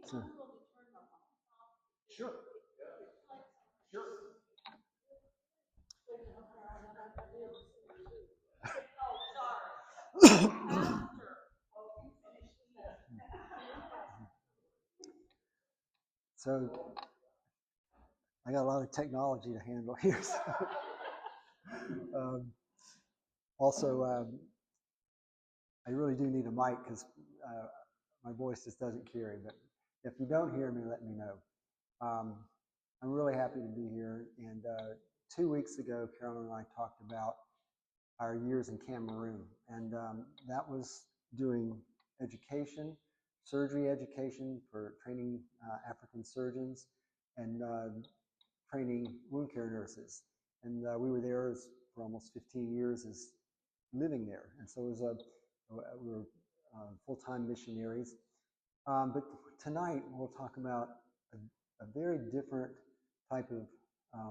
So, sure. Sure. So I got a lot of technology to handle here. So. Also, I really do need a mic because my voice just doesn't carry. But if you don't hear me, let me know. I'm really happy to be here. And 2 weeks ago, Carolyn and I talked about our years in Cameroon. And that was doing education, surgery education for training African surgeons and training wound care nurses. And we were there for almost 15 years as living there. And so it was we were full-time missionaries. But tonight we'll talk about a very different type of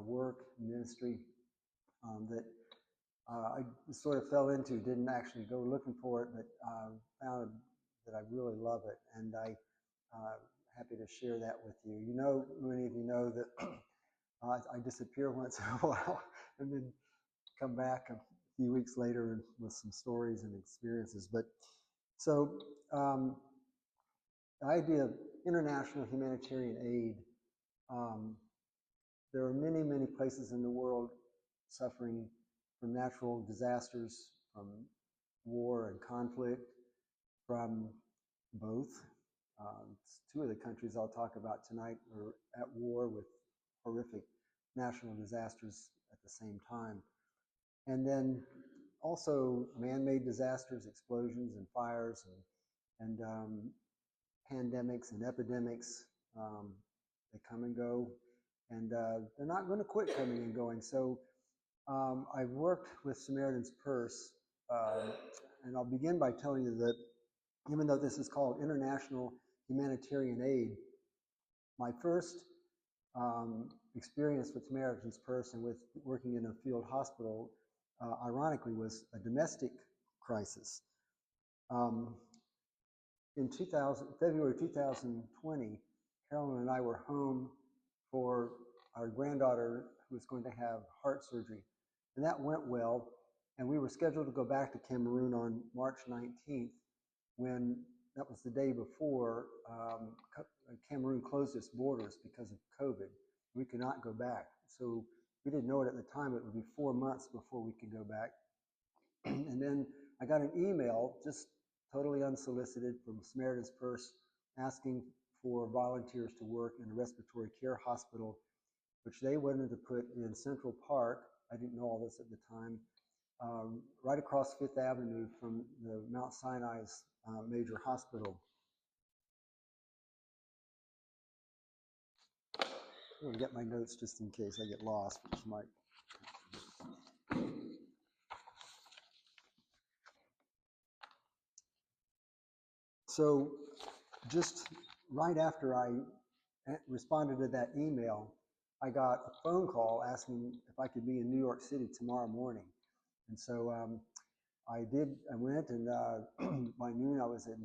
work, ministry that I sort of fell into, didn't actually go looking for it, but found that I really love it. And I'm happy to share that with you. You know, many of you know that I disappear once in a while and then come back a few weeks later with some stories and experiences. But so the idea of international humanitarian aid, there are many, many places in the world suffering from natural disasters, from war and conflict, from both. Two of the countries I'll talk about tonight are at war with horrific national disasters at the same time. And then also man-made disasters, explosions and fires and pandemics and epidemics. They come and go, and they're not going to quit coming and going. So I've worked with Samaritan's Purse, and I'll begin by telling you that even though this is called International Humanitarian Aid, my first experience with Samaritan's Purse and with working in a field hospital, ironically, was a domestic crisis. In February 2020, Carolyn and I were home for our granddaughter who was going to have heart surgery. And that went well. And we were scheduled to go back to Cameroon on March 19th, when that was the day before Cameroon closed its borders because of COVID. We could not go back. So we didn't know it at the time. It would be 4 months before we could go back. And then I got an email, just totally unsolicited, from Samaritan's Purse asking for volunteers to work in a respiratory care hospital, which they wanted to put in Central Park. I didn't know all this at the time. Right across Fifth Avenue from the Mount Sinai's major hospital. I'm going to get my notes just in case I get lost, which might. So just right after I responded to that email, I got a phone call asking if I could be in New York City tomorrow morning. And so I went, and by noon I was at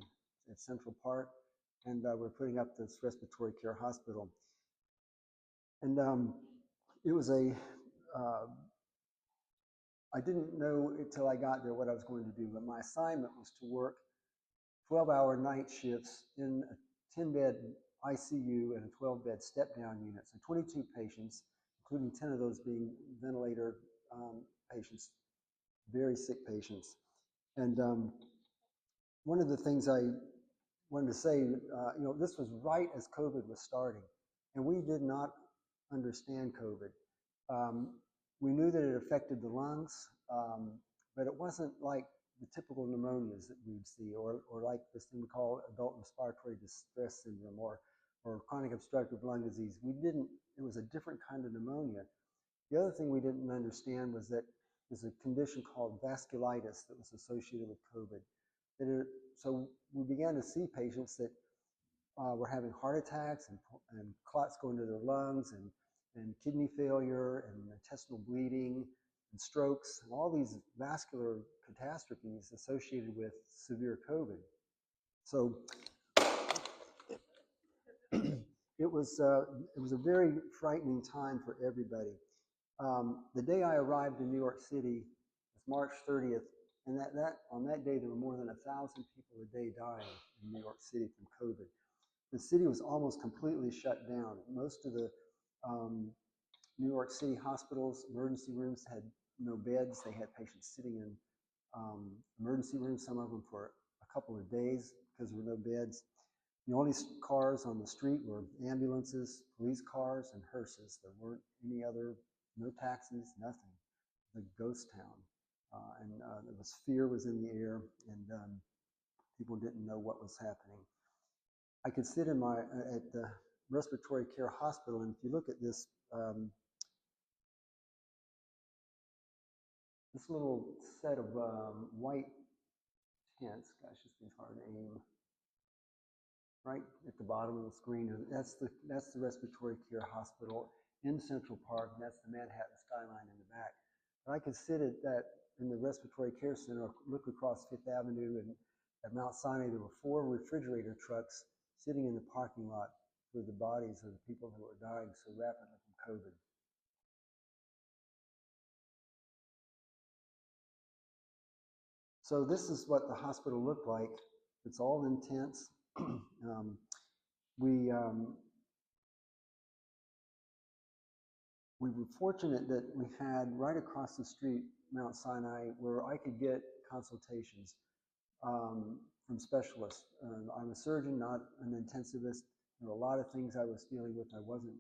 Central Park, and we're putting up this respiratory care hospital. And it was I didn't know until I got there what I was going to do, but my assignment was to work 12-hour night shifts in a 10-bed ICU and a 12-bed step-down unit. So 22 patients, including 10 of those being ventilator patients, very sick patients. And one of the things I wanted to say, this was right as COVID was starting, and we did not understand COVID. We knew that it affected the lungs, but it wasn't like the typical pneumonias that we'd see, or like this thing we call adult respiratory distress syndrome, or chronic obstructive lung disease. It was a different kind of pneumonia. The other thing we didn't understand was that there's a condition called vasculitis that was associated with COVID. So we began to see patients that were having heart attacks and clots going to their lungs and kidney failure and intestinal bleeding and strokes and all these vascular catastrophes associated with severe COVID. So it was a very frightening time for everybody. The day I arrived in New York City was March 30th, and on that day there were more than 1,000 people a day dying in New York City from COVID. The city was almost completely shut down. Most of the New York City hospitals, emergency rooms had no beds. They had patients sitting in emergency rooms, some of them for a couple of days because there were no beds. The only cars on the street were ambulances, police cars, and hearses. There weren't any other, no taxis, nothing. The ghost town. There was fear was in the air, and people didn't know what was happening. I could sit in at the respiratory care hospital, and if you look at this this little set of white tents, gosh, this thing's hard to aim. Right at the bottom of the screen, that's the respiratory care hospital in Central Park, and that's the Manhattan skyline in the back. And I could sit in the respiratory care center, look across Fifth Avenue, and at Mount Sinai there were 4 refrigerator trucks sitting in the parking lot with the bodies of the people who were dying so rapidly from COVID. So this is what the hospital looked like. It's all in tents. We were fortunate that we had right across the street Mount Sinai where I could get consultations from specialists. I'm a surgeon, not an intensivist. There were a lot of things I was dealing with I wasn't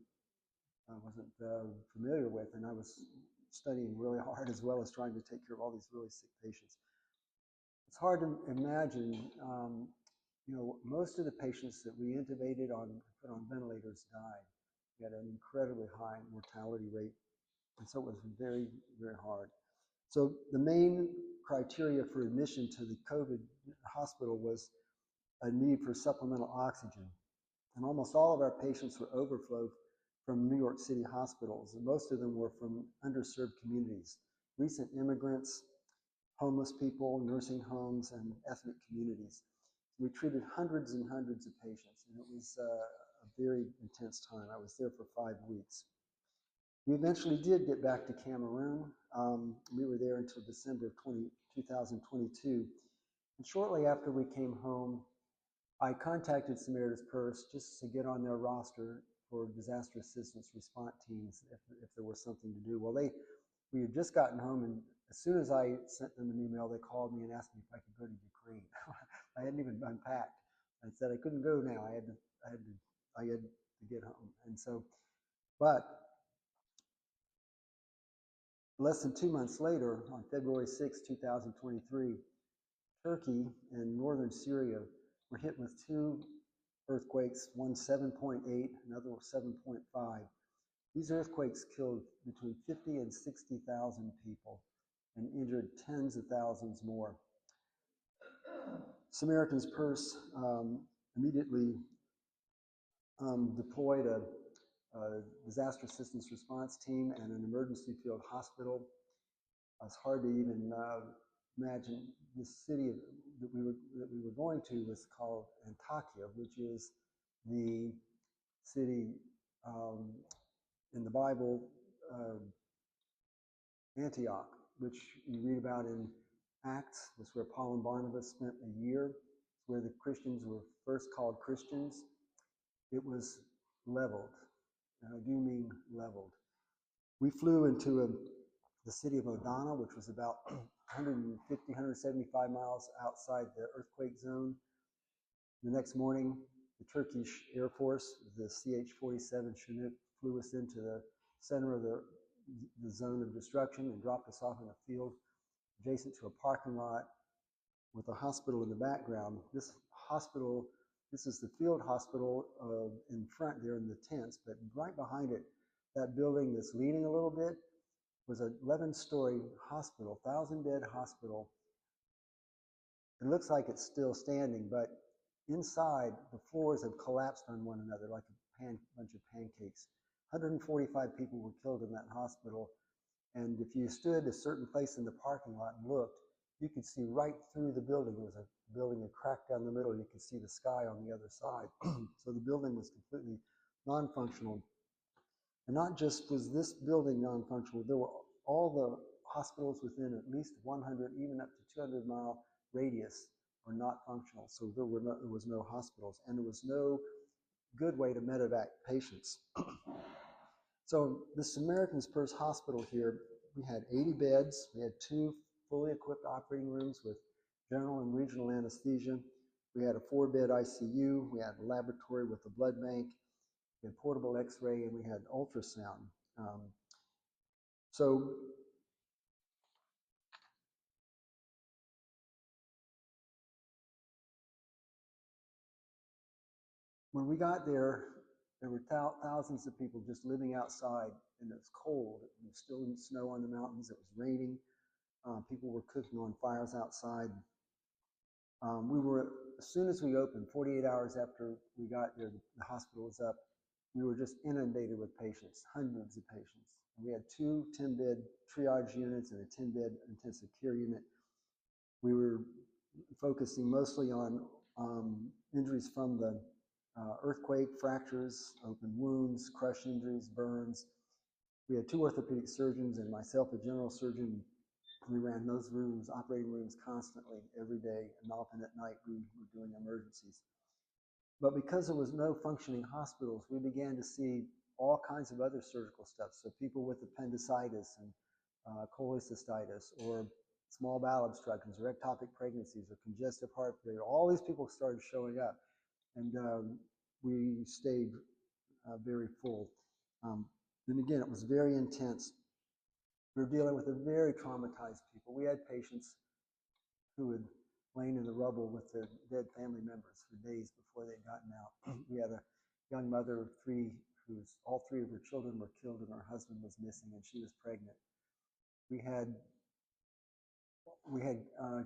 familiar with, and I was studying really hard as well as trying to take care of all these really sick patients. It's hard to imagine. Most of the patients that we intubated put on ventilators died. We had an incredibly high mortality rate, and so it was very, very hard. So the main criteria for admission to the COVID hospital was a need for supplemental oxygen. And almost all of our patients were overflowed from New York City hospitals, and most of them were from underserved communities, recent immigrants, homeless people, nursing homes, and ethnic communities. We treated hundreds and hundreds of patients, and it was a very intense time. I was there for 5 weeks. We eventually did get back to Cameroon. We were there until December of 2022. And shortly after we came home, I contacted Samaritan's Purse just to get on their roster for disaster assistance response teams if there was something to do. Well, we had just gotten home, and as soon as I sent them an email, they called me and asked me if I could go to Ukraine. I hadn't even unpacked. I said I couldn't go now. I had to get home. And so, but less than 2 months later, on February 6, 2023, Turkey and northern Syria were hit with 2 earthquakes, one 7.8, another 7.5. These earthquakes killed between 50 and 60,000 people and injured tens of thousands more. Samaritan's Purse immediately deployed a disaster assistance response team and an emergency field hospital. It's hard to even imagine. The city that we were going to was called Antakya, which is the city in the Bible, Antioch, which you read about in Acts. That's where Paul and Barnabas spent a year. It's where the Christians were first called Christians. It was leveled, and I do mean leveled. We flew into the city of Adana, which was about 150, 175 miles outside the earthquake zone. The next morning, the Turkish Air Force, the CH-47 Chinook, flew us into the center of the zone of destruction and dropped us off in a field adjacent to a parking lot with a hospital in the background. This is the field hospital in front there in the tents, but right behind it, that building that's leaning a little bit was an 11-story hospital, 1,000-bed hospital. It looks like it's still standing, but inside, the floors have collapsed on one another like a bunch of pancakes. 145 people were killed in that hospital, and if you stood a certain place in the parking lot and looked, you could see right through the building. There was a building, a crack down the middle, and you could see the sky on the other side. So the building was completely non-functional. And not just was this building non-functional, there were all the hospitals within at least 100, even up to 200-mile radius were not functional. So there was no hospitals, and there was no good way to medevac patients. So the Samaritan's Purse Hospital here, we had 80 beds. We had 2 fully equipped operating rooms with general and regional anesthesia. We had a 4-bed ICU. We had a laboratory with a blood bank. We had portable X-ray, and we had ultrasound. So when we got there, there were thousands of people just living outside, and it was cold. It was still snow on the mountains. It was raining. People were cooking on fires outside. As soon as we opened, 48 hours after we got there, the hospital was up. We were just inundated with patients, hundreds of patients. And we had 2 10-bed triage units and a 10-bed intensive care unit. We were focusing mostly on injuries from the earthquake, fractures, open wounds, crush injuries, burns. We had 2 orthopedic surgeons and myself, a general surgeon. We ran those rooms, operating rooms, constantly every day, and often at night we were doing emergencies. But because there was no functioning hospitals, we began to see all kinds of other surgical stuff. So people with appendicitis and cholecystitis, or small bowel obstructions, or ectopic pregnancies, or congestive heart failure, all these people started showing up. And we stayed very full. Then again, it was very intense. We were dealing with a very traumatized people. We had patients who had lain in the rubble with their dead family members for days before they'd gotten out. We had a young mother of 3 all 3 of her children were killed and her husband was missing, and she was pregnant. We had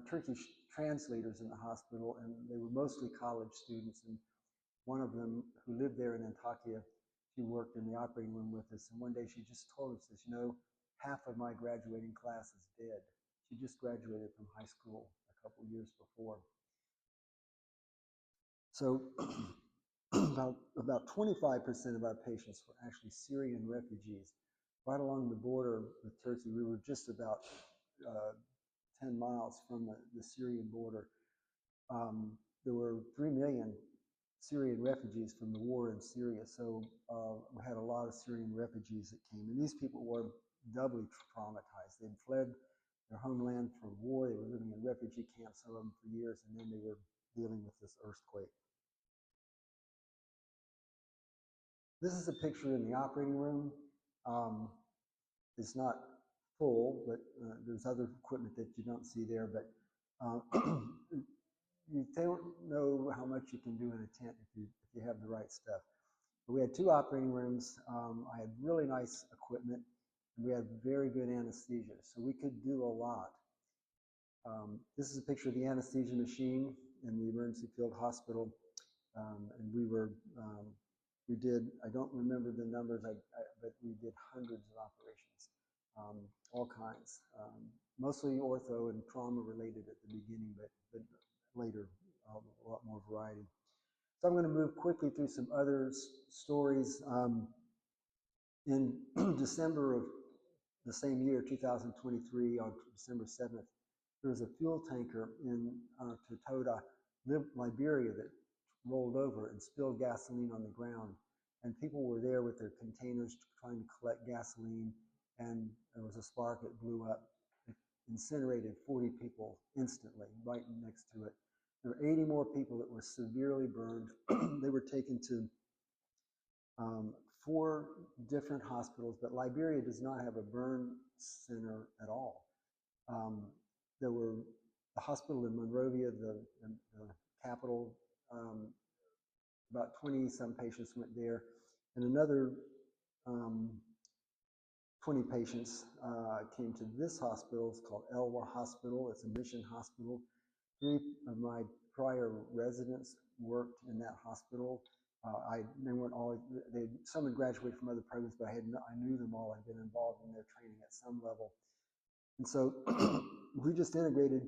Turkish translators in the hospital, and they were mostly college students. And one of them, who lived there in Antakya, she worked in the operating room with us. And one day she just told us, you know, half of my graduating class is dead. She just graduated from high school a couple years before. So about 25% of our patients were actually Syrian refugees. Right along the border with Turkey, we were just about 10 miles from the Syrian border. There were 3 million Syrian refugees from the war in Syria. So we had a lot of Syrian refugees that came. And these people were doubly traumatized. They'd fled their homeland from war. They were living in refugee camps, some of them for years, and then they were dealing with this earthquake. This is a picture in the operating room. It's not full, but there's other equipment that you don't see there. But you don't know how much you can do in a tent if you have the right stuff. But we had 2 operating rooms. I had really nice equipment, and we had very good anesthesia, so we could do a lot. This is a picture of the anesthesia machine in the emergency field hospital, and we did, I don't remember the numbers, but we did hundreds of operations, all kinds, mostly ortho and trauma related at the beginning, but later a lot more variety. So I'm going to move quickly through some other stories. In December of the same year, 2023, on December 7th, there was a fuel tanker in Totoda, Liberia, that rolled over and spilled gasoline on the ground. And people were there with their containers trying to collect gasoline, and there was a spark that blew up. It incinerated 40 people instantly right next to it. There were 80 more people that were severely burned. They were taken to 4 different hospitals, but Liberia does not have a burn center at all. There were the hospital in Monrovia, the capital, about 20-some patients went there, and another 20 patients came to this hospital. It's called Elwa Hospital. It's a mission hospital. 3 of my prior residents worked in that hospital. They weren't all, some had graduated from other programs, but I knew them all. I'd been involved in their training at some level. And so we just integrated.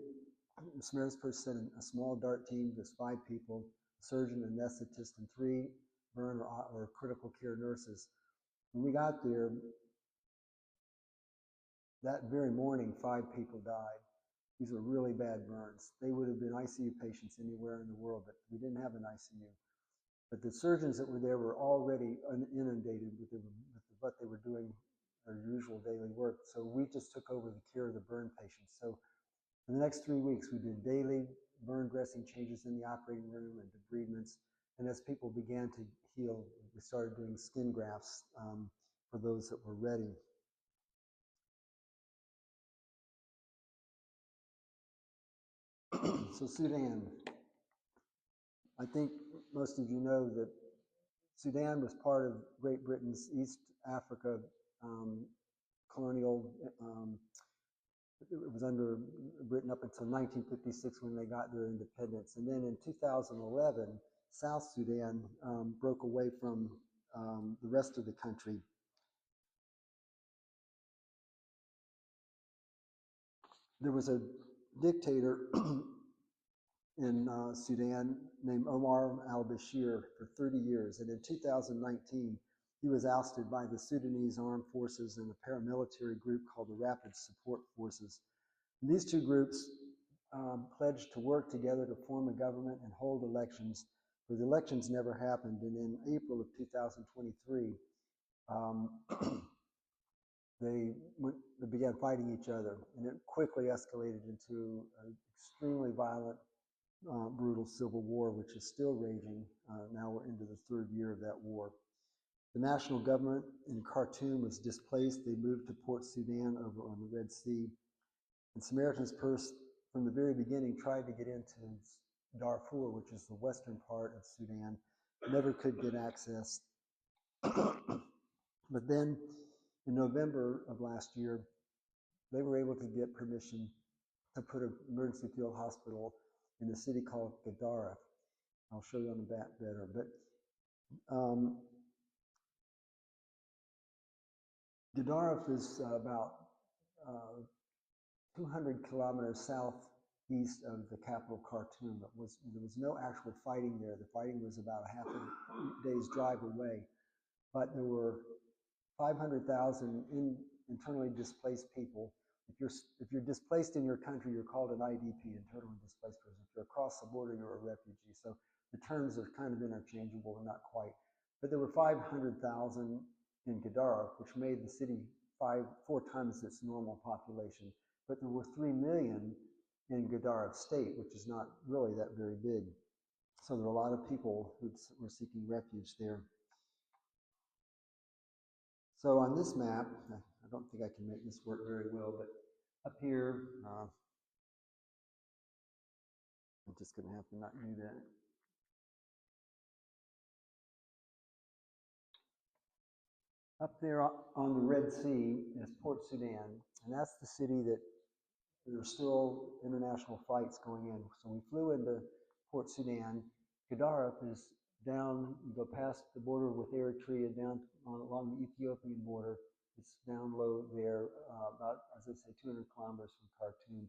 Samaritan's Purse sent a small DART team, just 5 people, a surgeon, an anesthetist, and 3 burn or critical care nurses. When we got there, that very morning, 5 people died. These were really bad burns. They would have been ICU patients anywhere in the world, but we didn't have an ICU. But the surgeons that were there were already inundated with what they were doing, their usual daily work. So we just took over the care of the burn patients. So for the next 3 weeks, we did daily burn dressing changes in the operating room and debridements. And as people began to heal, we started doing skin grafts for those that were ready. So Sudan, I think most of you know that Sudan was part of Great Britain's East Africa colonial, it was under Britain up until 1956 when they got their independence. And then in 2011, South Sudan broke away from the rest of the country. There was a dictator in Sudan named Omar al-Bashir for 30 years. And in 2019, he was ousted by the Sudanese Armed Forces and a paramilitary group called the Rapid Support Forces. And these two groups pledged to work together to form a government and hold elections, but the elections never happened. And in April of 2023, they began fighting each other, and it quickly escalated into an extremely violent, brutal civil war, which is still raging. Now we're into the 3rd year of that war. The national government in Khartoum was displaced. They moved to Port Sudan over on the Red Sea. And Samaritans first, from the very beginning, tried to get into Darfur, which is the western part of Sudan, never could get access. But then in November of last year, they were able to get permission to put an emergency field hospital in a city called Gadara. I'll show you on the back better. But Gadara is about 200 kilometers southeast of the capital, Khartoum. There was no actual fighting there. The fighting was about a half a day's drive away. But there were 500,000 internally displaced people. If you're displaced in your country, you're called an IDP, internally displaced person. If you're across the border, you're a refugee. So the terms are kind of interchangeable, not quite. But there were 500,000 in Gadara, which made the city 4 times its normal population. But there were 3 million in Gadara state, which is not really that very big. So there were a lot of people who were seeking refuge there. So on this map, I don't think I can make this work very well, but up here, I'm just going to have to not do that. Up there on the Red Sea is Port Sudan, and that's the city that there are still international flights going in. So we flew into Port Sudan. Gadara is down, you go past the border with Eritrea, down along the Ethiopian border. It's down low there, about, as I say, 200 kilometers from Khartoum.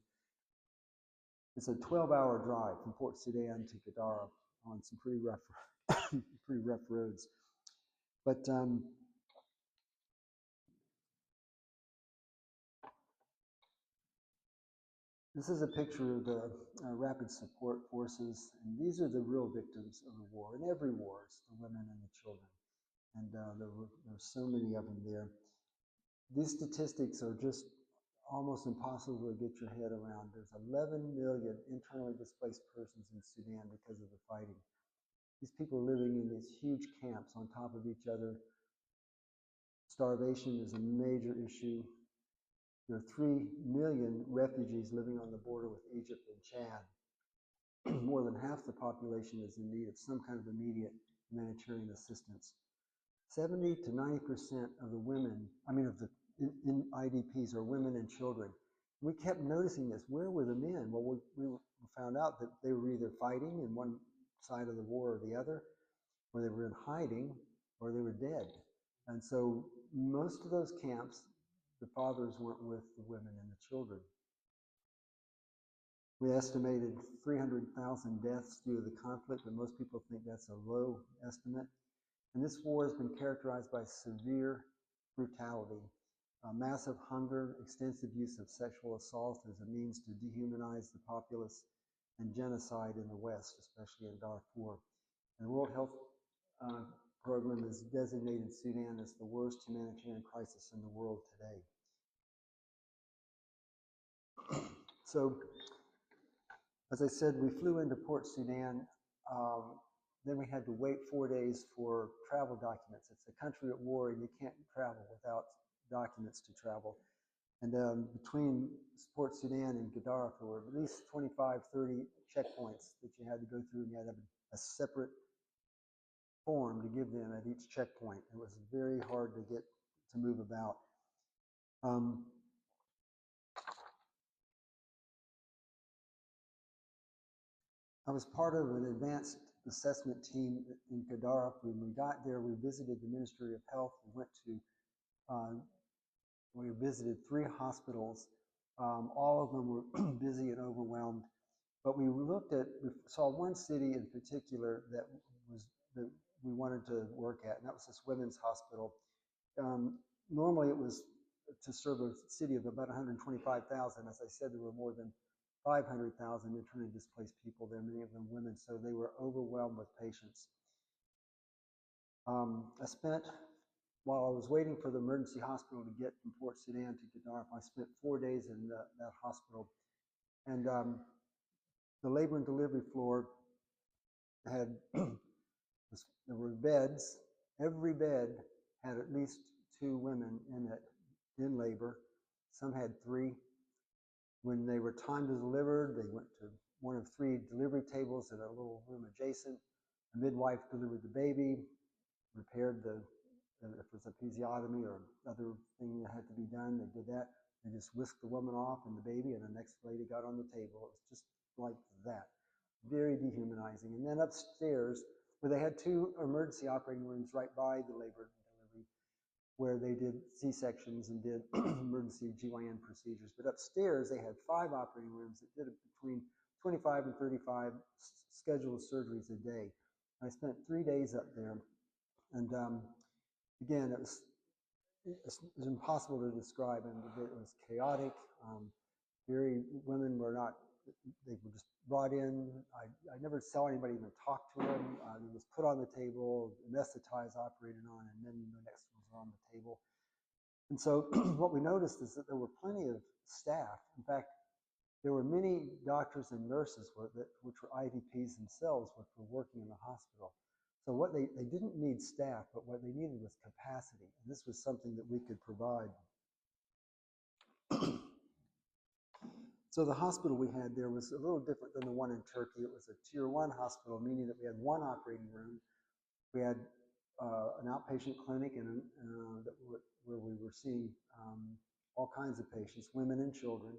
It's a 12-hour drive from Port Sudan to Gadara on some pretty rough roads. But this is a picture of the Rapid Support Forces, and these are the real victims of the war. In every war, it's the women and the children, and there were so many of them there. These statistics are just almost impossible to get your head around. There's 11 million internally displaced persons in Sudan because of the fighting. These people are living in these huge camps on top of each other. Starvation is a major issue. There are 3 million refugees living on the border with Egypt and Chad. More than half the population is in need of some kind of immediate humanitarian assistance. 70 to 90% of the women, of the in IDPs are women and children. We kept noticing this. Where were the men? Well, we found out that they were either fighting in one side of the war or the other, or they were in hiding, or they were dead. And so most of those camps, the fathers weren't with the women and the children. We estimated 300,000 deaths due to the conflict, but most people think that's a low estimate. And this war has been characterized by severe brutality, massive hunger, extensive use of sexual assault as a means to dehumanize the populace, and genocide in the West, especially in Darfur. And the World Health Program has designated Sudan as the worst humanitarian crisis in the world today. So, as I said, we flew into Port Sudan. Then we had to wait 4 days for travel documents. It's a country at war, and you can't travel without documents to travel. And between Port Sudan and Gaddafi, there were at least 25, 30 checkpoints that you had to go through, and you had a separate form to give them at each checkpoint. It was very hard to get to move about. I was part of an advanced assessment team in Gaddafi. When we got there, we visited the Ministry of Health. We visited 3 hospitals. All of them were busy and overwhelmed. But we saw one city in particular that we wanted to work at, and that was this women's hospital. Normally it was to serve a city of about 125,000. As I said, there were more than 500,000 internally displaced people there, many of them women, so they were overwhelmed with patients. While I was waiting for the emergency hospital to get from Port Sudan to Gaddafi, I spent 4 days in that hospital. And the labor and delivery floor had, there were beds. Every bed had at least 2 women in it, in labor. Some had 3. When they were timed to deliver, they went to one of 3 delivery tables in a little room adjacent. A midwife delivered the baby, repaired if it was episiotomy or other thing that had to be done, they did that. They just whisked the woman off and the baby, and the next lady got on the table. It was just like that. Very dehumanizing. And then upstairs, where they had 2 emergency operating rooms right by the labor and delivery, where they did C-sections and did emergency GYN procedures. But upstairs, they had 5 operating rooms that did between 25 and 35 scheduled surgeries a day. I spent 3 days up there, and again, it was impossible to describe, and it was chaotic. Women were not, they were just brought in. I never saw anybody even talk to them. It was put on the table, anesthetized, operated on, and then the next was on the table. And so what we noticed is that there were plenty of staff. In fact, there were many doctors and nurses which were IVPs themselves, which were working in the hospital. So they didn't need staff, but what they needed was capacity. And this was something that we could provide. So the hospital we had there was a little different than the one in Turkey. It was a tier 1 hospital, meaning that we had 1 operating room. We had an outpatient clinic where we were seeing all kinds of patients, women and children.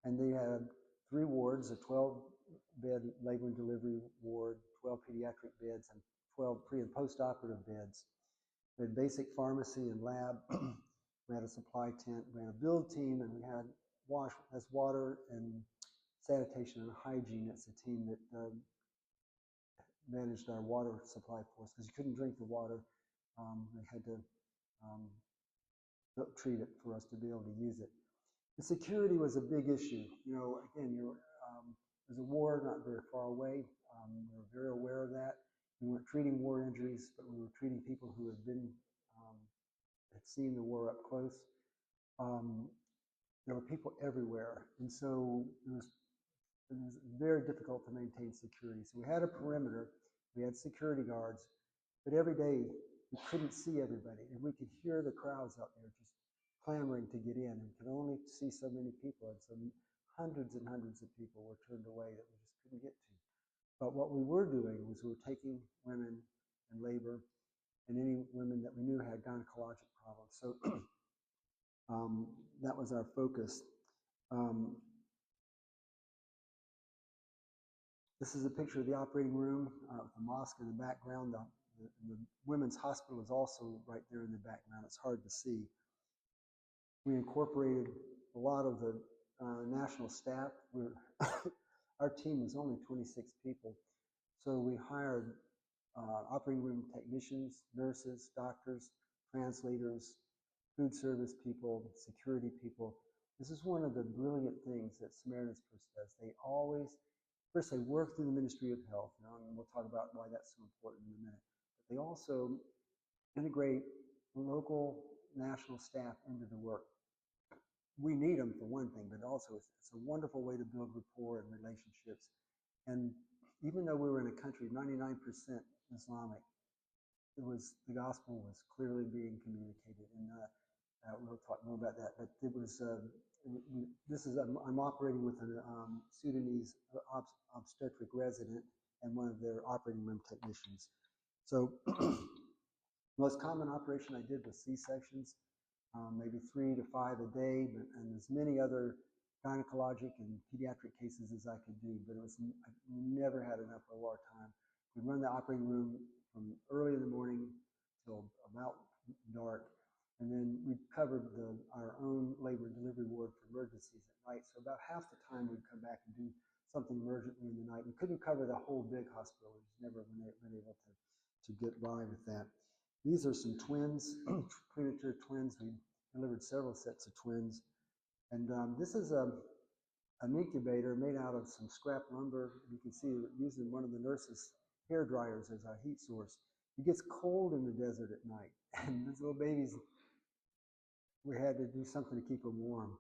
And they had 3 wards, a 12-bed labor and delivery ward, 12 pediatric beds, and 12 pre- and post-operative beds. We had basic pharmacy and lab. We had a supply tent. We had a build team, and we had water and sanitation and hygiene. It's a team that managed our water supply for us, because you couldn't drink the water. They had to treat it for us to be able to use it. The security was a big issue. Again, there's a war not very far away. We were very aware of that. We weren't treating war injuries, but we were treating people who had seen the war up close. There were people everywhere, and so it was very difficult to maintain security. So we had a perimeter, we had security guards, but every day we couldn't see everybody, and we could hear the crowds out there just clamoring to get in, and could only see so many people, and so hundreds and hundreds of people were turned away that we just couldn't get to. But what we were doing was we were taking women in labor and any women that we knew had gynecologic problems. So that was our focus. This is a picture of the operating room, the mosque in the background. The women's hospital is also right there in the background. It's hard to see. We incorporated a lot of the national staff. Our team was only 26 people, so we hired operating room technicians, nurses, doctors, translators, food service people, security people. This is one of the brilliant things that Samaritan's Purse does. They always, first they work through the Ministry of Health, and we'll talk about why that's so important in a minute. But they also integrate local, national staff into the work. We need them for one thing, but also it's a wonderful way to build rapport and relationships. And even though we were in a country 99% Islamic, the gospel was clearly being communicated, and we'll talk more about that. But it was I'm operating with a Sudanese obstetric resident and one of their operating room technicians. So most common operation I did was C-sections, maybe 3 to 5 a day, and as many other gynecologic and pediatric cases as I could do. But I never had enough OR time. We'd run the operating room from early in the morning till about dark, and then we'd cover our own labor and delivery ward for emergencies at night. So about half the time we'd come back and do something emergently in the night. We couldn't cover the whole big hospital. We just never been able to get by with that. These are some twins, premature twins. We delivered several sets of twins. And this is an incubator made out of some scrap lumber. You can see we're using one of the nurses' hair dryers as our heat source. It gets cold in the desert at night, and these little babies, we had to do something to keep them warm.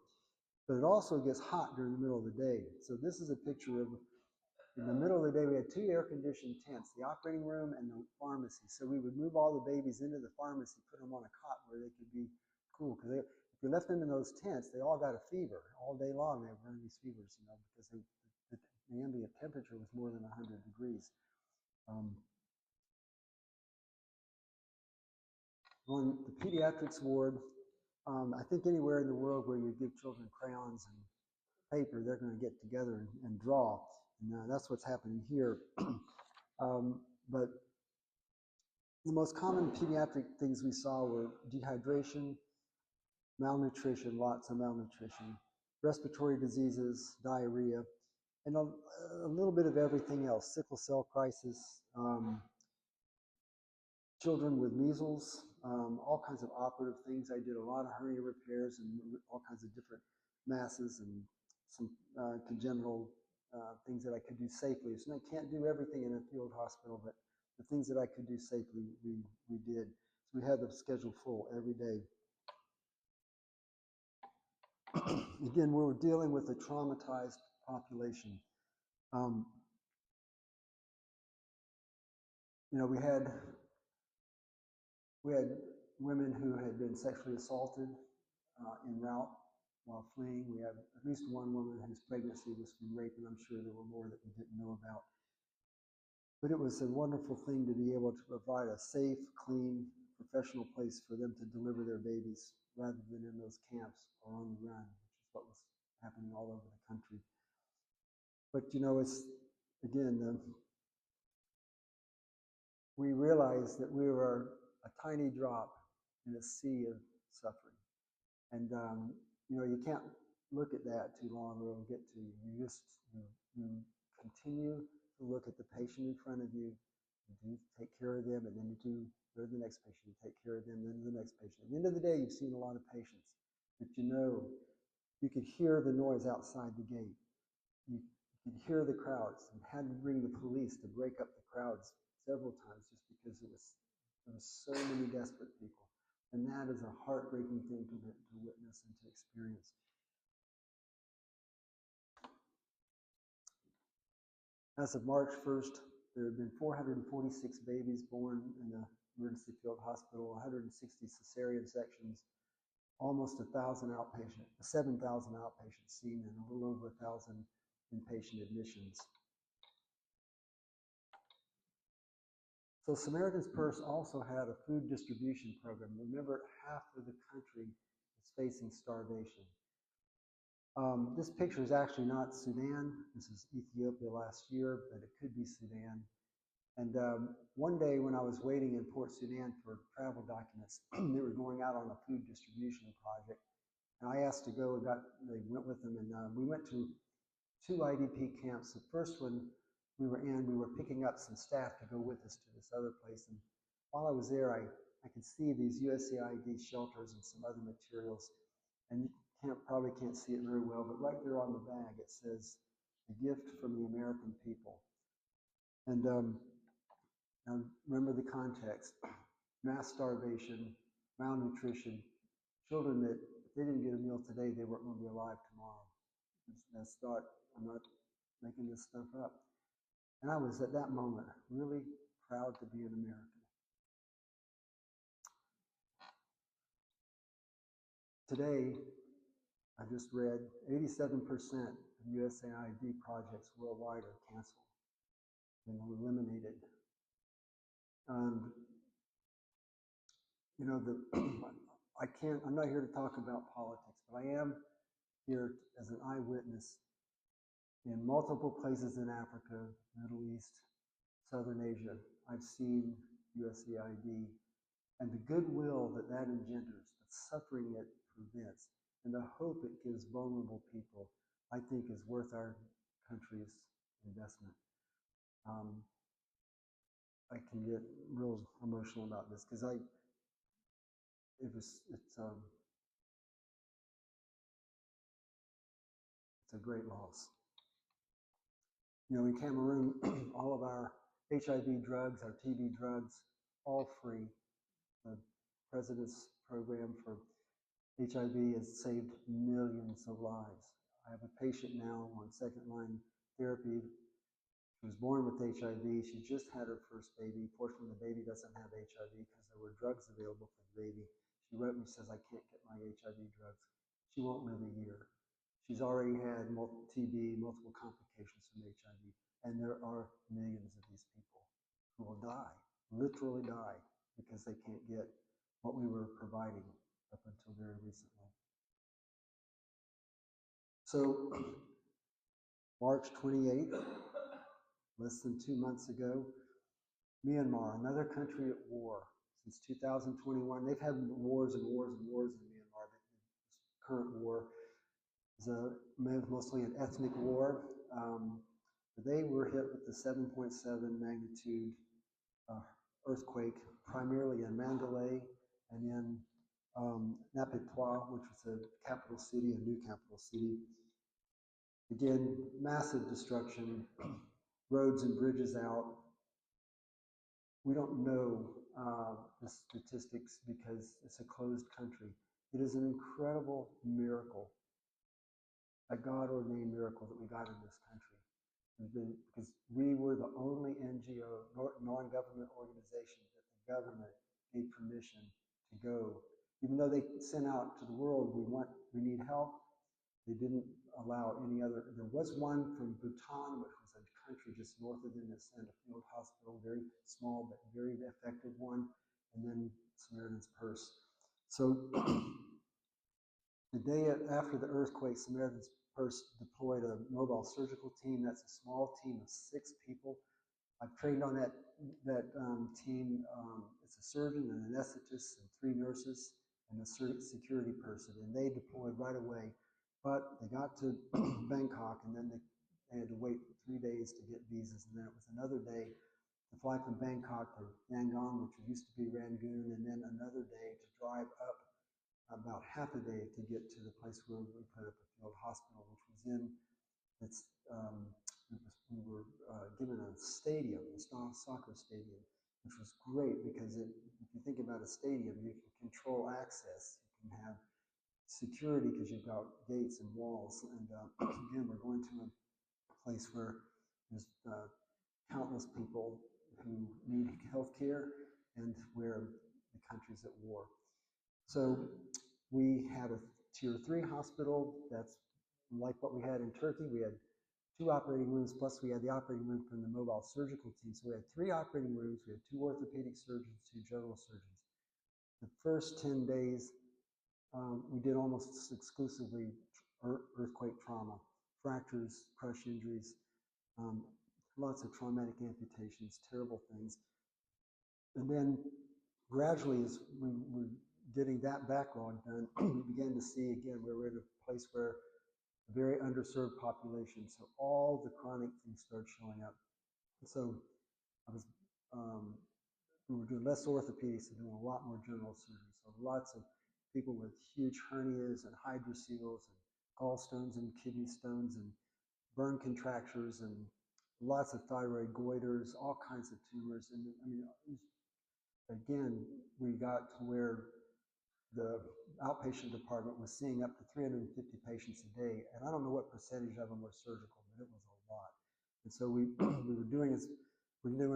But it also gets hot during the middle of the day. So this is a picture of, in the middle of the day, we had 2 air-conditioned tents, the operating room and the pharmacy. So we would move all the babies into the pharmacy, put them on a cot where they could be cool. Because if we left them in those tents, they all got a fever. All day long they were running these fevers, because the ambient temperature was more than 100 degrees. On the pediatrics ward, I think anywhere in the world where you give children crayons and paper, they're going to get together and draw. And that's what's happening here. But the most common pediatric things we saw were dehydration, malnutrition, lots of malnutrition, respiratory diseases, diarrhea, and a little bit of everything else, sickle cell crisis, children with measles, all kinds of operative things. I did a lot of hernia repairs and all kinds of different masses and some congenital things that I could do safely. So I can't do everything in a field hospital, but the things that I could do safely, we did. So we had the schedule full every day. Again, we were dealing with a traumatized population. We had women who had been sexually assaulted en route while fleeing. We have at least one woman whose pregnancy was from rape, and I'm sure there were more that we didn't know about. But it was a wonderful thing to be able to provide a safe, clean, professional place for them to deliver their babies rather than in those camps or on the run, which is what was happening all over the country. But it's, again, we realized that we were a tiny drop in a sea of suffering. And, you can't look at that too long or it'll get to you. You continue to look at the patient in front of you, you take care of them, and then you go to the next patient, you take care of them, then the next patient. At the end of the day, you've seen a lot of patients, but you could hear the noise outside the gate. You could hear the crowds, and had to bring the police to break up the crowds several times just because there was so many desperate people. And that is a heartbreaking thing to witness and to experience. As of March 1st, there have been 446 babies born in the emergency field hospital, 160 cesarean sections, almost 7,000 outpatients seen, and a little over 1,000 inpatient admissions. So Samaritan's Purse also had a food distribution program. Remember, half of the country is facing starvation. This picture is actually not Sudan. This is Ethiopia last year, but it could be Sudan. And one day when I was waiting in Port Sudan for travel documents, they were going out on a food distribution project. And I asked to go, they went with them, and we went to 2 IDP camps. The first one we were picking up some staff to go with us to this other place. And while I was there, I could see these USAID shelters and some other materials. And you probably can't see it very well, but right there on the bag, it says, "A gift from the American people." And now remember the context: mass starvation, malnutrition, children that if they didn't get a meal today, they weren't going to be alive tomorrow. That's not, I'm not making this stuff up. And I was at that moment really proud to be an American. Today, I just read 87% of USAID projects worldwide are canceled and eliminated. And you know, I'm not here to talk about politics, but I am here as an eyewitness in multiple places in Africa, Middle East, Southern Asia. I've seen USAID and the goodwill that that engenders, the suffering it prevents, and the hope it gives vulnerable people, I think is worth our country's investment. I can get real emotional about this because it's a great loss. You know, in Cameroon, all of our HIV drugs, our TB drugs, all free. The president's program for HIV has saved millions of lives. I have a patient now on second-line therapy. She was born with HIV. She just had her first baby. Fortunately, the baby doesn't have HIV because there were drugs available for the baby. She wrote me and says, "I can't get my HIV drugs." She won't live a year. She's already had TB, multiple complications from HIV. And there are millions of these people who will die, literally die, because they can't get what we were providing up until very recently. So, March 28th, less than 2 months ago, Myanmar, another country at war since 2021. They've had wars and wars and wars in Myanmar. This current war is mostly an ethnic war. They were hit with the 7.7 magnitude earthquake, primarily in Mandalay and in Naypyidaw, which was a capital city, a new capital city. Again, massive destruction, roads and bridges out. We don't know the statistics because it's a closed country. It is an incredible miracle, a God-ordained miracle that we got in this country. Because we were the only NGO, non-government organization that the government gave permission to go. Even though they sent out to the world, we need help, they didn't allow any other. There was one from Bhutan, which was a country just north of them that sent a field hospital, very small but very effective one, and then Samaritan's Purse. So the day after the earthquake, Samaritan's Purse deployed a mobile surgical team. That's a small team of 6 people. I've trained on that team. It's a surgeon, an anesthetist, and 3 nurses, and a security person. And they deployed right away. But they got to Bangkok, and then they had to wait 3 days to get visas. And then it was another day to fly from Bangkok to Yangon, which used to be Rangoon, and then another day to drive up about half a day to get to the place where we put up a field hospital, which was in, we were given a stadium, a soccer stadium, which was great because if you think about a stadium, you can control access, you can have security because you've got gates and walls. And again, we're going to a place where there's countless people who need health care and where the country's at war. So we had a tier 3 hospital that's like what we had in Turkey. We had 2 operating rooms, plus we had the operating room from the mobile surgical team. So we had 3 operating rooms. We had 2 orthopedic surgeons, 2 general surgeons. The first 10 days, we did almost exclusively earthquake trauma, fractures, crush injuries, lots of traumatic amputations, terrible things. And then gradually, as we were getting that backlog done, we began to see, again, we were in a place where a very underserved population, so all the chronic things started showing up. So I was, um, we were doing less orthopedics and doing a lot more general surgery. So lots of people with huge hernias and hydroceles and gallstones and kidney stones and burn contractures and lots of thyroid goiters, all kinds of tumors. And I mean, again, we got to where the outpatient department was seeing up to 350 patients a day. And I don't know what percentage of them were surgical, but it was a lot. And so we, we were doing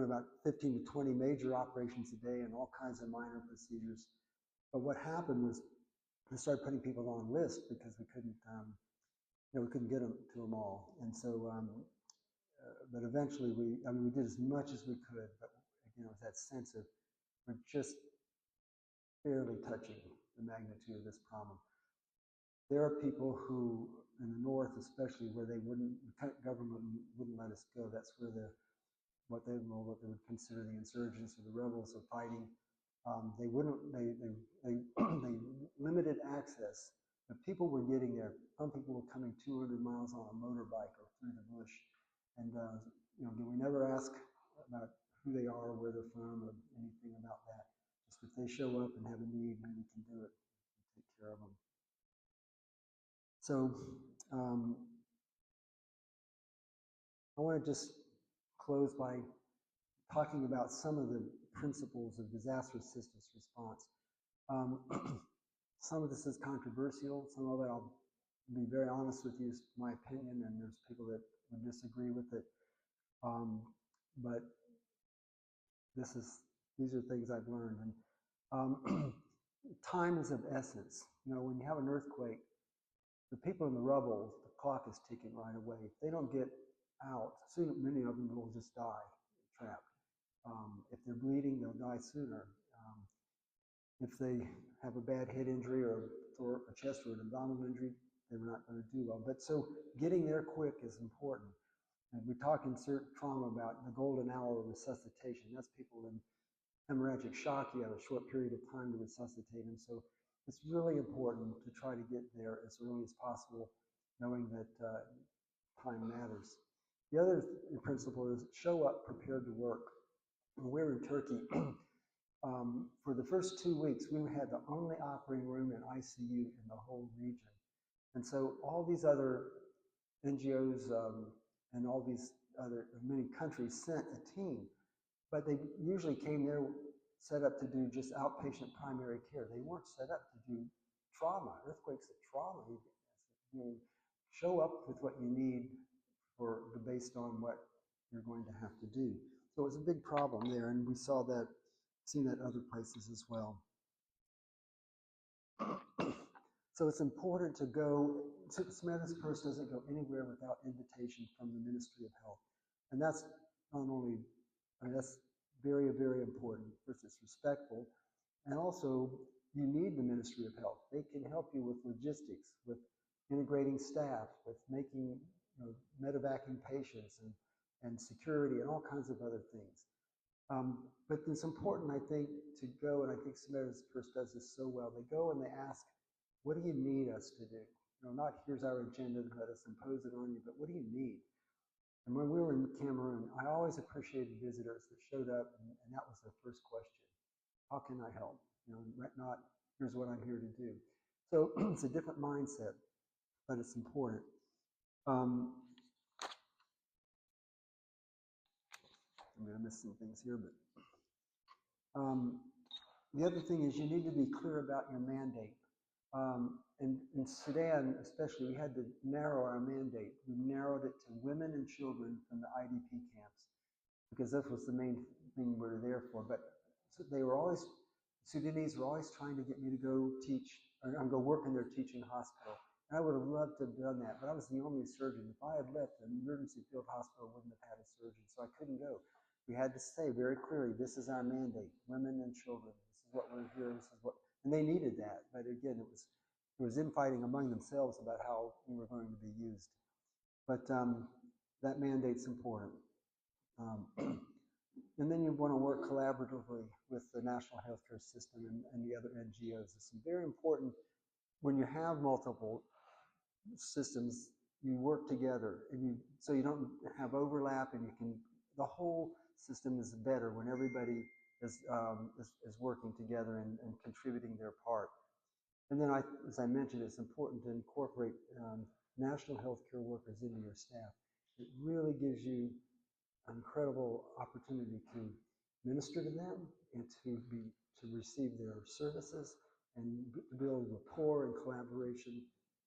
about 15 to 20 major operations a day and all kinds of minor procedures. But what happened was we started putting people on a list because we couldn't, we couldn't get them to them all. And so, but eventually we did as much as we could, but it was that sense of we're just barely touching the magnitude of this problem. There are people who, in the north especially, where the government wouldn't let us go. That's where what they would consider the insurgents or the rebels are fighting. They limited access, but people were getting there. Some people were coming 200 miles on a motorbike or through the bush, and we never ask about who they are, where they're from, or anything about that. Just if they show up and have a need, then we can do it and take care of them. So I want to just close by talking about some of the principles of disaster assistance response. Some of this is controversial. Some of it, I'll be very honest with you, is my opinion, and there's people that would disagree with it. But these are things I've learned. And time is of essence. When you have an earthquake, the people in the rubble, the clock is ticking right away. If they don't get out, soon many of them will just die trapped. If they're bleeding, they'll die sooner. If they have a bad head injury or a chest or an abdominal injury, they're not going to do well. But so getting there quick is important. And we talk in trauma about the golden hour of resuscitation. That's people in hemorrhagic shock. You have a short period of time to resuscitate them. So it's really important to try to get there as early as possible, knowing that time matters. The other principle is show up prepared to work. When we were in Turkey, for the first 2 weeks, we had the only operating room and ICU in the whole region. And so all these other NGOs and all these other many countries sent a team, but they usually came there set up to do just outpatient primary care. They weren't set up to do trauma. Earthquakes are trauma. You show up with what you need based on what you're going to have to do. So it was a big problem there, and we seen that other places as well. So it's important to go. Samaritan's Purse doesn't go anywhere without invitation from the Ministry of Health, and that's not only, that's very, very important. First, it's respectful, and also you need the Ministry of Health. They can help you with logistics, with integrating staff, with making, medevacing patients and security and all kinds of other things. But it's important, I think, to go, and I think Samaritan's Purse does this so well. They go and they ask, what do you need us to do? Not here's our agenda and let us impose it on you, but what do you need? And when we were in Cameroon, I always appreciated visitors that showed up, and that was their first question. How can I help? Not here's what I'm here to do. So it's a different mindset, but it's important. I'm going to miss some things here, but the other thing is you need to be clear about your mandate. In Sudan, especially, we had to narrow our mandate. We narrowed it to women and children from the IDP camps because this was the main thing we were there for. But Sudanese were always trying to get me to go teach or go work in their teaching hospital. And I would have loved to have done that, but I was the only surgeon. If I had left, the emergency field hospital wouldn't have had a surgeon, so I couldn't go. We had to say very clearly, this is our mandate, women and children. This is what we're here. This is what, and they needed that. But again, it was infighting among themselves about how we were going to be used. But that mandate's important. And then you want to work collaboratively with the national healthcare system and the other NGOs. It's very important when you have multiple systems, you work together, and so you don't have overlap, and you can the whole system is better when everybody is working together and contributing their part. And then, as I mentioned, it's important to incorporate national healthcare workers into your staff. It really gives you an incredible opportunity to minister to them and to receive their services and to build rapport and collaboration.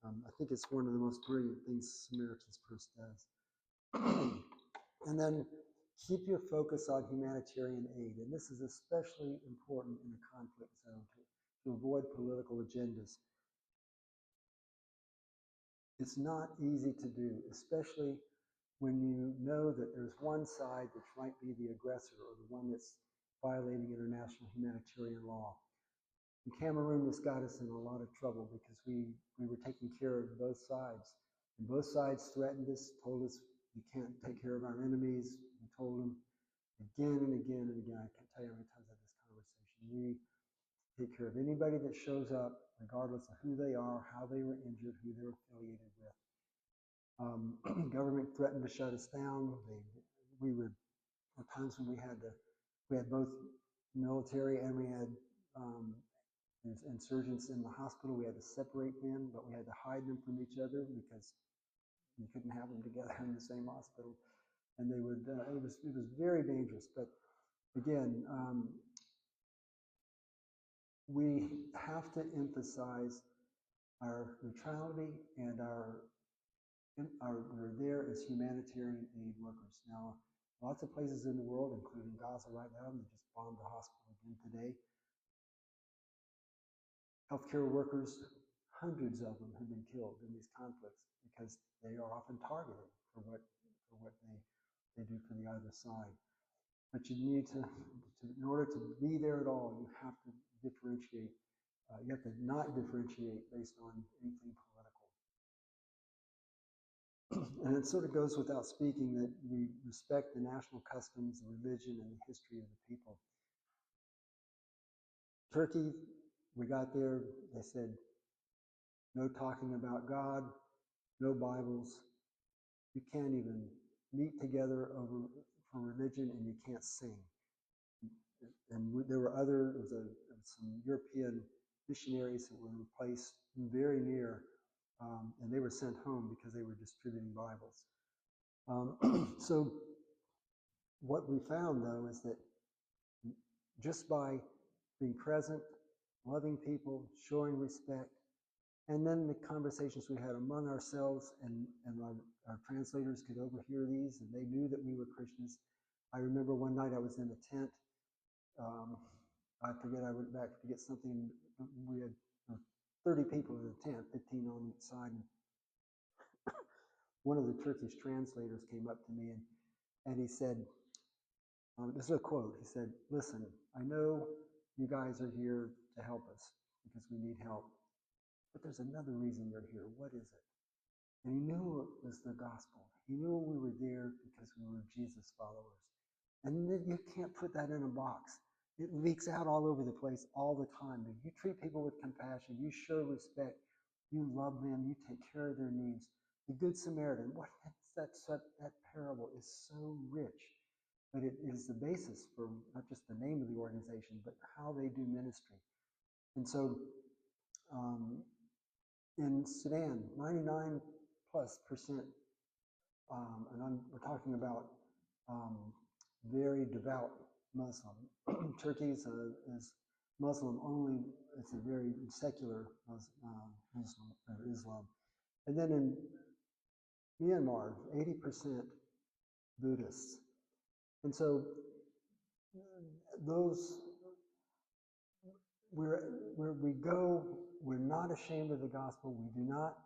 I think it's one of the most brilliant things Samaritan's Purse does. And then keep your focus on humanitarian aid. And this is especially important in a conflict zone to avoid political agendas. It's not easy to do, especially when you know that there's one side which might be the aggressor or the one that's violating international humanitarian law. In Cameroon, this got us in a lot of trouble because we were taking care of both sides. And both sides threatened us, told us you can't take care of our enemies. We told them again and again and again, I can't tell you how many times I've had this conversation. We take care of anybody that shows up, regardless of who they are, how they were injured, who they're affiliated with. Government threatened to shut us down. We would, at times when we had both military and we had insurgents in the hospital. We had to separate them, but we had to hide them from each other because you couldn't have them together in the same hospital. And they would, it was very dangerous. But again, we have to emphasize our neutrality and we're there as humanitarian aid workers. Now, lots of places in the world, including Gaza right now, they just bombed the hospital again today. Healthcare workers, hundreds of them have been killed in these conflicts because they are often targeted for what they do for the other side. But you need to in order to be there at all, you have to differentiate. You have to not differentiate based on anything political. And it sort of goes without speaking that we respect the national customs, the religion, and the history of the people. Turkey, we got there, they said, no talking about God, no Bibles. You can't even meet together for religion, and you can't sing. And there were some European missionaries that were placed very near, and they were sent home because they were distributing Bibles. So what we found, though, is that just by being present, loving people, showing respect, and then the conversations we had among ourselves and our translators could overhear these, and they knew that we were Christians. I remember one night I was in a tent. I forget, I went back to get something. We had 30 people in the tent, 15 on each side. One of the Turkish translators came up to me and he said, this is a quote, he said, "Listen, I know you guys are here to help us because we need help, but there's another reason you're here. What is it?" And he knew it was the gospel. He knew we were there because we were Jesus followers. And you can't put that in a box. It leaks out all over the place all the time. If you treat people with compassion, you show respect, you love them, you take care of their needs. The Good Samaritan, that parable is so rich, but it is the basis for not just the name of the organization, but how they do ministry. And so in Sudan, 99+%, and we're talking about very devout Muslim. Turkey is Muslim only. It's a very secular Muslim or Islam. And then in Myanmar, 80% Buddhists. And so those where we go, we're not ashamed of the gospel. We do not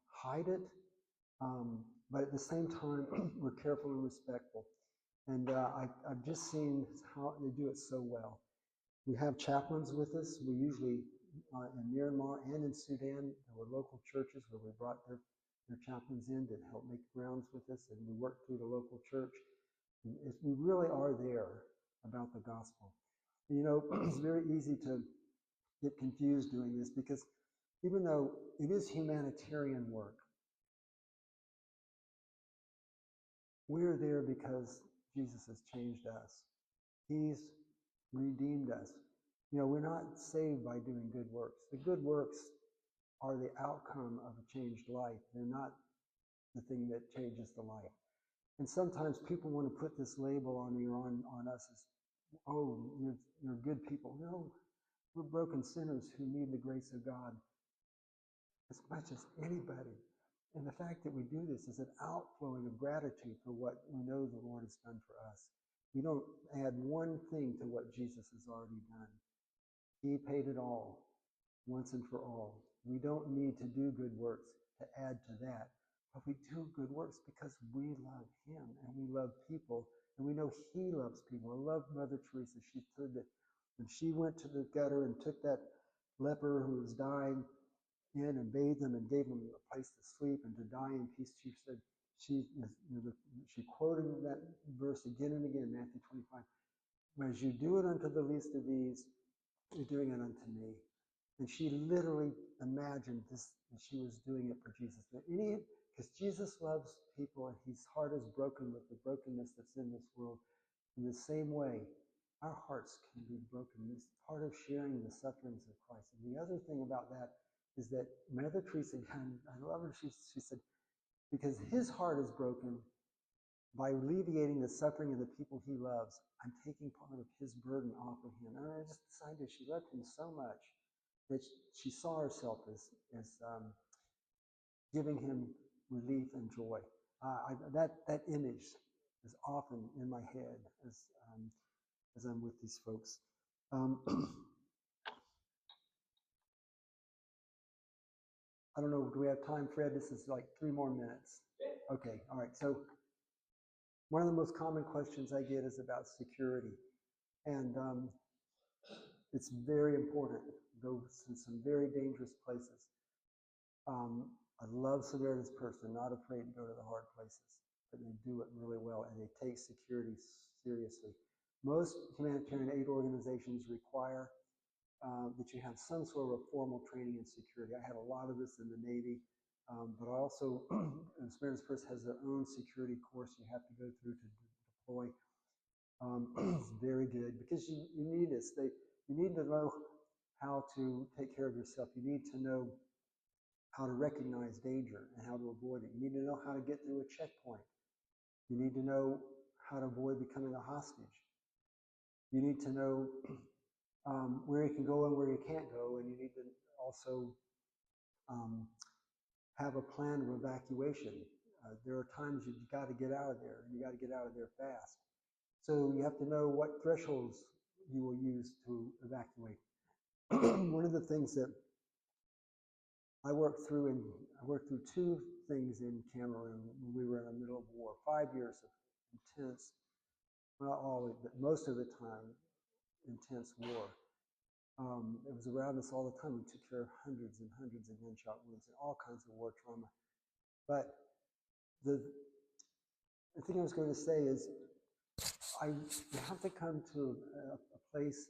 hide it, but at the same time, we're careful and respectful. And I've just seen how they do it so well. We have chaplains with us. We usually, in Myanmar and in Sudan, there were local churches where we brought their chaplains in to help make rounds with us, and we worked through the local church. We really are there about the gospel. You know, it's very easy to get confused doing this because even though it is humanitarian work, We're there because Jesus has changed us. He's redeemed us. We're not saved by doing good works. The good works are the outcome of a changed life. They're not the thing that changes the life. And sometimes people want to put this label on you, on us as, oh, you're good people. No, we're broken sinners who need the grace of God as much as anybody. And the fact that we do this is an outflowing of gratitude for what we know the Lord has done for us. We don't add one thing to what Jesus has already done. He paid it all, once and for all. We don't need to do good works to add to that. But we do good works because we love him and we love people. And we know he loves people. I love Mother Teresa. She said that when she went to the gutter and took that leper who was dying in and bathed him and gave him a place to sleep and to die in peace, she said, she quoted that verse again and again, Matthew 25. As you do it unto the least of these, you're doing it unto me. And she literally imagined this, and she was doing it for Jesus. Because Jesus loves people, and his heart is broken with the brokenness that's in this world. In the same way, our hearts can be broken. It's part of sharing the sufferings of Christ. And the other thing about that is that Mother Teresa, I love her, she said, because his heart is broken, by alleviating the suffering of the people he loves, I'm taking part of his burden off of him. And I just decided she loved him so much that she saw herself as giving him relief and joy. That image is often in my head as I'm with these folks. I don't know, do we have time, Fred? This is like 3 more minutes. Okay, all right. So one of the most common questions I get is about security. And it's very important. Go to some very dangerous places. I love Samaritan's Purse. They're not afraid to go to the hard places, but they do it really well, and they take security seriously. Most humanitarian aid organizations require that you have some sort of formal training in security. I had a lot of this in the Navy, but also Samaritan's Purse has their own security course you have to go through to deploy. It's very good because you need this. You need to know how to take care of yourself. You need to know how to recognize danger and how to avoid it. You need to know how to get through a checkpoint. You need to know how to avoid becoming a hostage. You need to know where you can go and where you can't go, and you need to also have a plan of evacuation. There are times you've got to get out of there, and you got to get out of there fast. So you have to know what thresholds you will use to evacuate. One of the things that I worked through 2 things in Cameroon when we were in the middle of war. 5 years of intense, not always, but most of the time, intense war. It was around us all the time. We took care of hundreds and hundreds of gunshot wounds and all kinds of war trauma. But the thing I was going to say is, you have to come to a place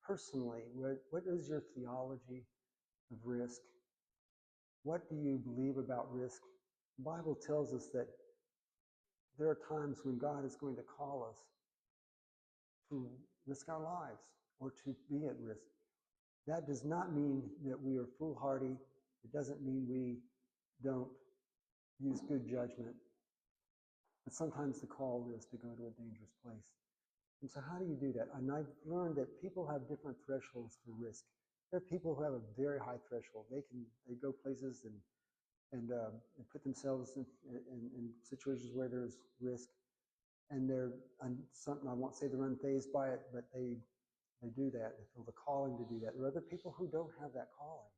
personally where, what is your theology of risk? What do you believe about risk? The Bible tells us that there are times when God is going to call us to risk our lives or to be at risk. That does not mean that we are foolhardy. It doesn't mean we don't use good judgment. But sometimes the call is to go to a dangerous place. And so how do you do that? And I've learned that people have different thresholds for risk. There are people who have a very high threshold. They go places and put themselves in situations where there's risk, and I won't say they're unfazed by it, but they do that. They feel the calling to do that. There are other people who don't have that calling.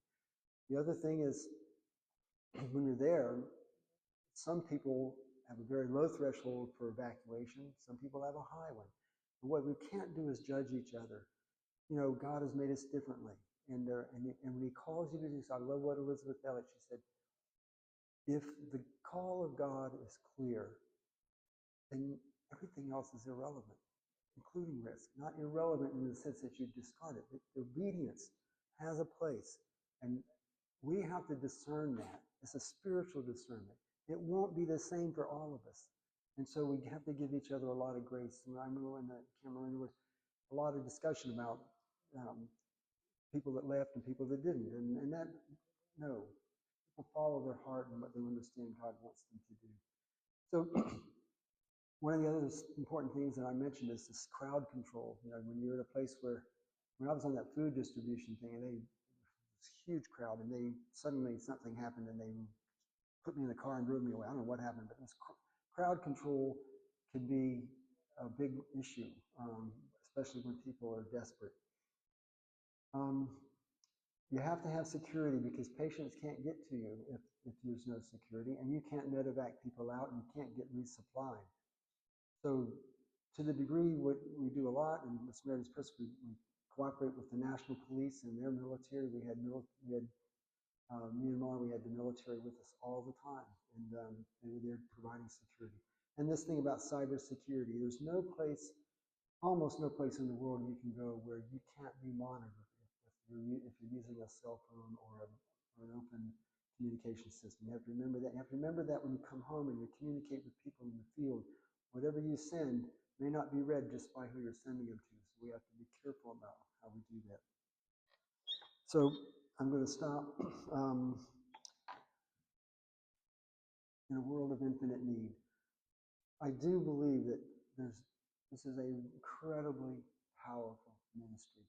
The other thing is, when you're there, some people have a very low threshold for evacuation. Some people have a high one. And what we can't do is judge each other. God has made us differently. And when he calls you to do so, I love what Elizabeth Elliot, she said, if the call of God is clear, then everything else is irrelevant, including risk. Not irrelevant in the sense that you discard it, but obedience has a place. And we have to discern that. It's a spiritual discernment. It won't be the same for all of us. And so we have to give each other a lot of grace. And I remember when the Cameroon, there was a lot of discussion about um, people that left and people that didn't. And that, no, people follow their heart and what they understand God wants them to do. So one of the other important things that I mentioned is this crowd control. You know, when you're at a place where, when I was on that food distribution thing, and this huge crowd, and they suddenly something happened, and they put me in the car and drove me away. I don't know what happened, but this crowd control can be a big issue, especially when people are desperate. Um, you have to have security because patients can't get to you if there's no security, and you can't medevac people out, and you can't get resupplied. So to the degree what we do a lot, and the Samaritan's Purse, we cooperate with the national police and their military. We had Myanmar, we had the military with us all the time, and they were there providing security. And this thing about cybersecurity, there's no place, almost no place in the world you can go where you can't be monitored if you're using a cell phone or an open communication system. You have to remember that. You have to remember that when you come home and you communicate with people in the field, whatever you send may not be read just by who you're sending them to. So we have to be careful about how we do that. So I'm going to stop. In a world of infinite need, I do believe that this is an incredibly powerful ministry.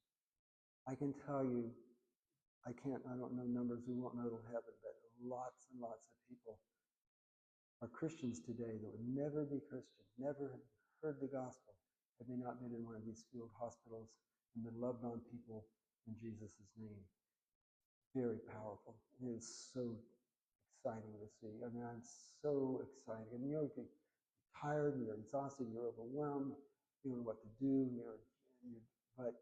I can tell you, I don't know numbers, we won't know till heaven, but lots and lots of people are Christians today that would never be Christian, never have heard the gospel, had they not been in one of these field hospitals and been loved on people in Jesus' name. Very powerful. It is so exciting to see. I mean, I'm so excited. And you know, you're tired, you're exhausted, you're overwhelmed, you don't know what to do, but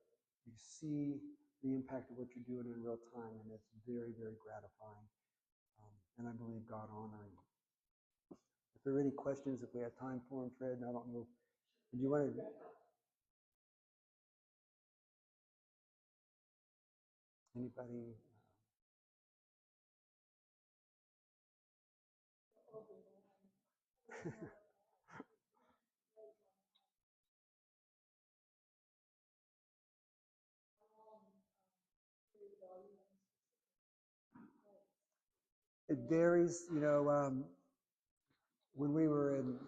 you see the impact of what you're doing in real time, and it's very, very gratifying. And I believe God honoring. If there are any questions, if we have time for them, Fred, I don't know. Do you want to? Anybody? It varies, you know. When we were in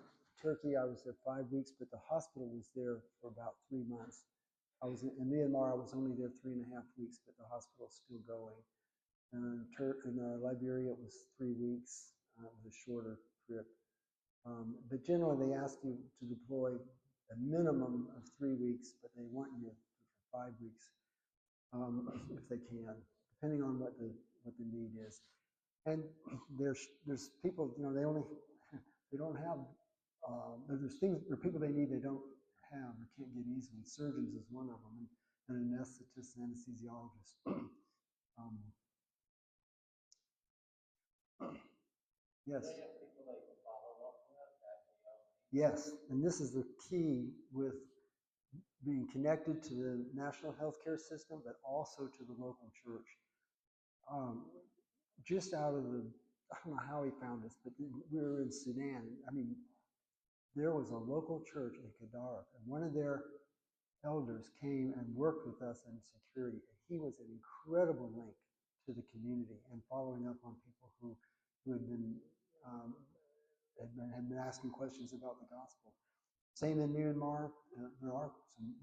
Turkey, I was there 5 weeks, but the hospital was there for about 3 months. I was in Myanmar. I was only there 3.5 weeks, but the hospital's still going. In Liberia, it was 3 weeks. It was a shorter trip. But generally, they ask you to deploy a minimum of 3 weeks, but they want you for 5 weeks if they can, depending on what the need is. And there's people, you know, they don't have there's people they need they don't have or can't get easily. Surgeons is one of them, and an anesthetist and anesthesiologist. Yes. Yes, and this is the key with being connected to the national healthcare system, but also to the local church. Just out of I don't know how he found us, but we were in Sudan. I mean, there was a local church in Kedaruk, and one of their elders came and worked with us in security. And he was an incredible link to the community and following up on people who had been had been asking questions about the gospel. Same in Myanmar. There are some.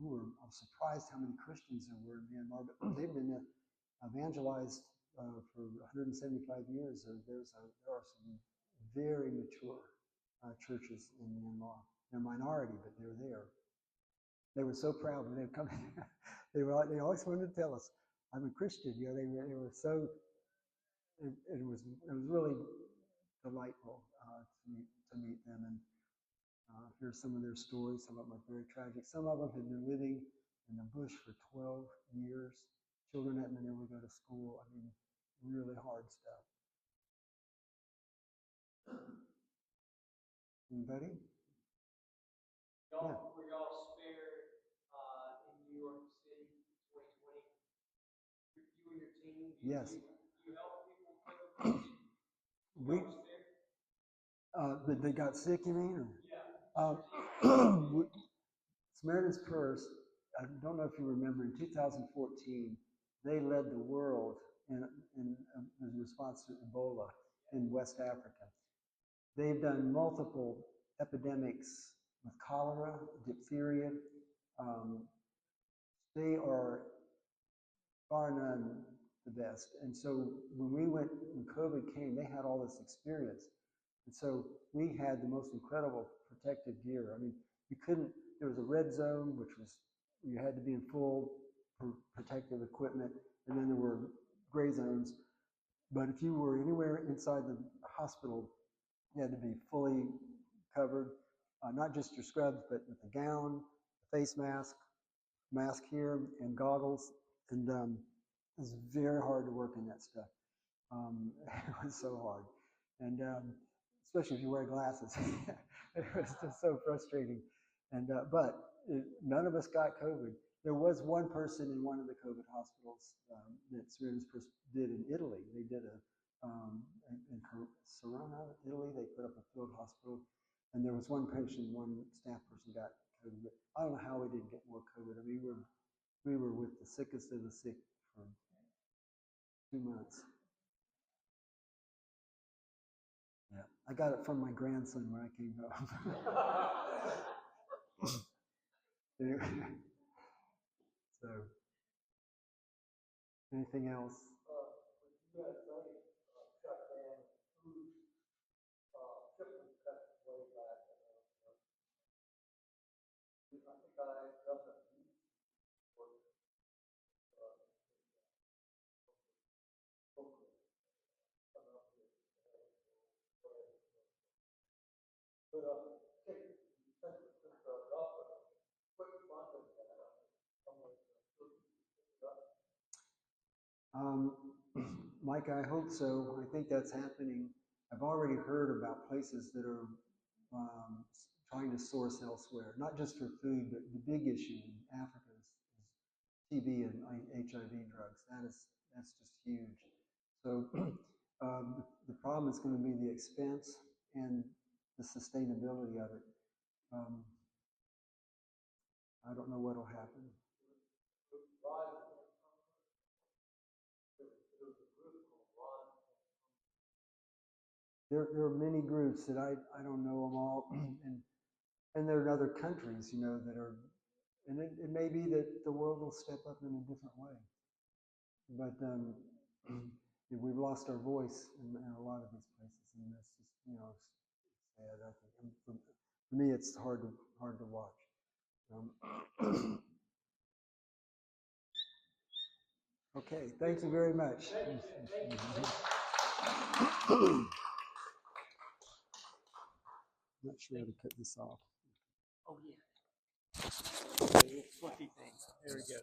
I was surprised how many Christians there were in Myanmar, but they've been evangelized for 175 years. There are some very mature churches in Myanmar. They're a minority, but they're there. They were so proud when they would come. They always wanted to tell us, "I'm a Christian." You know, they were so. It was really delightful to meet them and hear some of their stories. Some of them are very tragic. Some of them had been living in the bush for 12 years. Children hadn't been able to go to school. I mean, really hard stuff. Anybody? Y'all, were y'all spared in New York City 2020? You and your team? Yes. You help people quickly? They got sick, you mean? Or? Yeah. Samaritan's Purse, I don't know if you remember, in 2014, they led the world in response to Ebola in West Africa. They've done multiple epidemics with cholera, diphtheria. Um, they are bar none the best. And so when COVID came, they had all this experience. And so we had the most incredible protective gear. I mean, there was a red zone, which was, you had to be in full protective equipment. And then there were gray zones. But if you were anywhere inside the hospital, you had to be fully covered, not just your scrubs, but with a gown, a face mask here, and goggles. And it was very hard to work in that stuff. It was so hard. And especially if you wear glasses. It was just so frustrating. And none of us got COVID. There was one person in one of the COVID hospitals that Serena's did in Italy. They did in Serrano, Italy. They put up a field hospital, and there was one staff person got COVID. But I don't know how we didn't get more COVID. I mean, we were with the sickest of the sick for 2 months. Yeah, I got it from my grandson when I came home. Anyway, so, anything else? When you shut down food, shipment cut way back. I think I got a but Um, Mike, I hope so. I think that's happening. I've already heard about places that are trying to source elsewhere, not just for food, but the big issue in Africa is TB and HIV drugs. That's just huge. So the problem is going to be the expense and the sustainability of it. I don't know what will happen. There are many groups that I don't know them all, and there are other countries, that are, and it may be that the world will step up in a different way. But we've lost our voice in a lot of these places, and that's just, sad. I think, and for me, it's hard to watch. Okay, thank you very much. Not sure how to cut this off. Oh, yeah. Fluffy things. There we go.